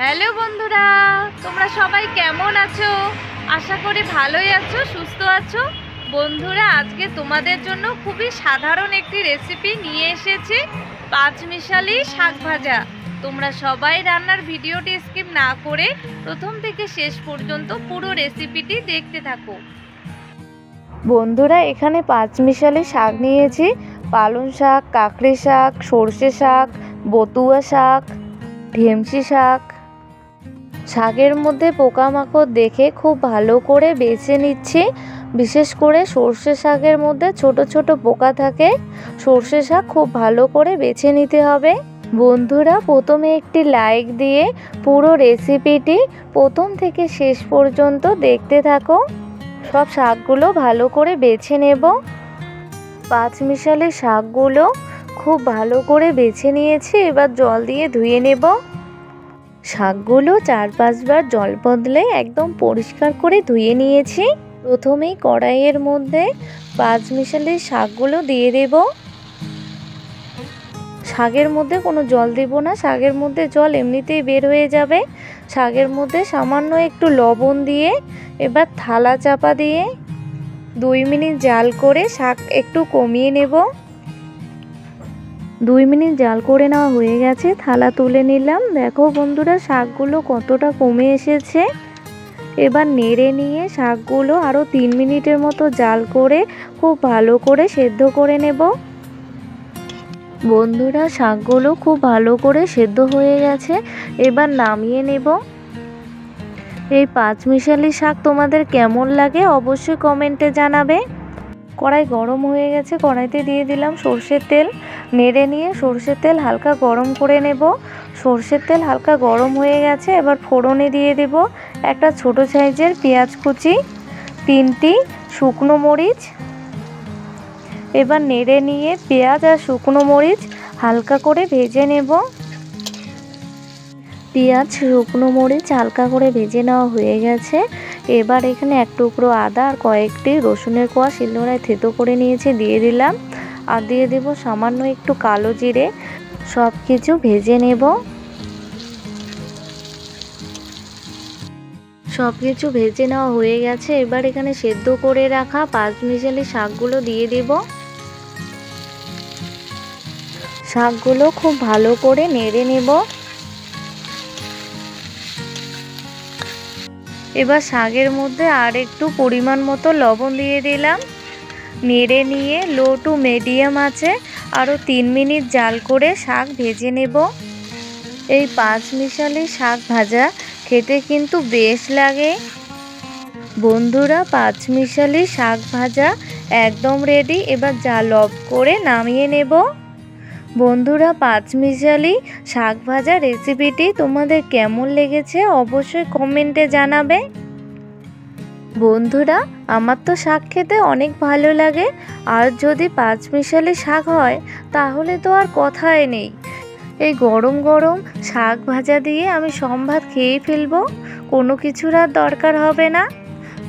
Hello বন্ধুরা, তোমরা সবাই কেমন আছো? আশা করি ভালোই আছো, সুস্থ আছো। বন্ধুরা, আজকে তোমাদের জন্য খুবই সাধারণ একটি রেসিপি নিয়ে এসেছি, পাঁচমিশালি শাক ভাজা। তোমরা সবাই রান্নার ভিডিওটি স্কিপ না করে প্রথম থেকে শেষ পর্যন্ত পুরো রেসিপিটি দেখতে থাকো। বন্ধুরা, এখানে পাঁচমিশালি শাক নিয়েছি। পালং শাক, কাকড়ি শাক, সর্ষে শাক, বতুয়া শাক, ঢেমসি শাক। শাকের মধ্যে পোকামাকড় দেখে খুব ভালো করে বেছে নিচ্ছি। বিশেষ করে সর্ষে শাকের মধ্যে ছোট ছোট পোকা থাকে। সর্ষে শাক খুব ভালো করে বেছে নিতে হবে। বন্ধুরা, প্রথমে একটি লাইক দিয়ে পুরো রেসিপিটি প্রথম থেকে শেষ পর্যন্ত দেখতে থাকো। সব শাকগুলো ভালো করে বেছে নেব। পাঁচমিশালি শাকগুলো খুব ভালো করে বেছে নিয়েছি। এবার জল দিয়ে ধুয়ে নেব। শাকগুলো 4-5 বার জল বদলে একদম পরিষ্কার করে ধুয়ে নিয়েছি। প্রথমেই কড়াইয়ের মধ্যে পাঁচমিশালি শাকগুলো দিয়ে দেব। শাকের মধ্যে কোনো জল দেব না, শাকের মধ্যে জল এমনিতেই বের হয়ে যাবে। শাকের মধ্যে সামান্য একটু লবণ দিয়ে এবার থালা চাপা দিয়ে 2 মিনিট জাল করে শাক একটু কমিয়ে নেব। 2 মিনিট জাল করে নেওয়া হয়ে গেছে, থালা তুলে নিলাম। দেখো বন্ধুরা, শাকগুলো কতটা কমে এসেছে। এবার নেড়ে নিয়ে শাকগুলো আরও 3 মিনিটের মতো জাল করে খুব ভালো করে সেদ্ধ করে নেব। বন্ধুরা, শাকগুলো খুব ভালো করে সেদ্ধ হয়ে গেছে, এবার নামিয়ে নেব। এই পাঁচমিশালি শাক তোমাদের কেমন লাগে অবশ্যই কমেন্টে জানাবে। কড়াই গরম হয়ে গেছে, কড়াইতে দিয়ে দিলাম সর্ষের তেল। নেড়ে নিয়ে সর্ষের তেল হালকা গরম করে নেব। সর্ষের তেল হালকা গরম হয়ে গেছে, এবার ফোড়নে দিয়ে দেব একটা ছোট সাইজের পেঁয়াজ কুচি, 3টি শুকনো মরিচ। এবার নেড়ে নিয়ে পেঁয়াজ আর শুকনো মরিচ হালকা করে ভেজে নেব। পেঁয়াজ শুকনো মরিচ হালকা করে ভেজে নেওয়া হয়ে গেছে। এবার এখানে এক টুকরো আদা আর কয়েকটি রসুনের কোয়া শিলনোড়ায় থেতো করে নিয়েছি, দিয়ে দিলাম। আর দিয়ে দেব সামান্য একটু কালো জিরে। সব কিছু ভেজে নেব। সব কিছু ভেজে নেওয়া হয়ে গেছে। এবার এখানে সেদ্ধ করে রাখা পাঁচমিশালি শাকগুলো দিয়ে দেব। শাকগুলো খুব ভালো করে নেড়ে নেব। এবার শাকের মধ্যে আর একটু পরিমাণ মতো লবণ দিয়ে দিলাম। নেড়ে নিয়ে লো টু মিডিয়াম আঁচে আরও 3 মিনিট জাল করে শাক ভেজে নেব। এই পাঁচমিশালি শাক ভাজা খেতে কিন্তু বেশ লাগে। বন্ধুরা, পাঁচমিশালি শাক ভাজা একদম রেডি। এবার জাল অফ করে নামিয়ে নেব। বন্ধুরা, পাঁচমিশালি শাক ভাজা রেসিপিটি তোমাদের কেমন লেগেছে অবশ্যই কমেন্টে জানাবে। বন্ধুরা, আমার তো শাক খেতে অনেক ভালো লাগে, আর যদি পাঁচমিশালি শাক হয় তাহলে তো আর কথাই নেই। এই গরম গরম শাক ভাজা দিয়ে আমি সম্ভাত খেয়েই ফেলবো, কোনো কিছুর আর দরকার হবে না।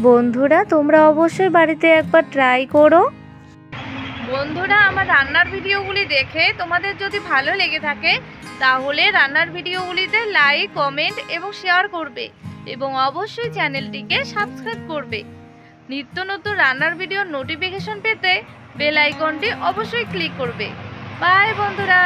বন্ধুরা, তোমরা অবশ্যই বাড়িতে একবার ট্রাই করো। বন্ধুরা, আমার রান্নার ভিডিওগুলি দেখে তোমাদের যদি ভালো লেগে থাকে তাহলে রান্নার ভিডিওগুলিতে লাইক, কমেন্ট এবং শেয়ার করবে, এবং অবশ্যই চ্যানেলটিকে সাবস্ক্রাইব করবে। নিত্য নতুন রান্নার ভিডিওর নোটিফিকেশন পেতে বেল আইকনটি অবশ্যই ক্লিক করবে। বাই বন্ধুরা।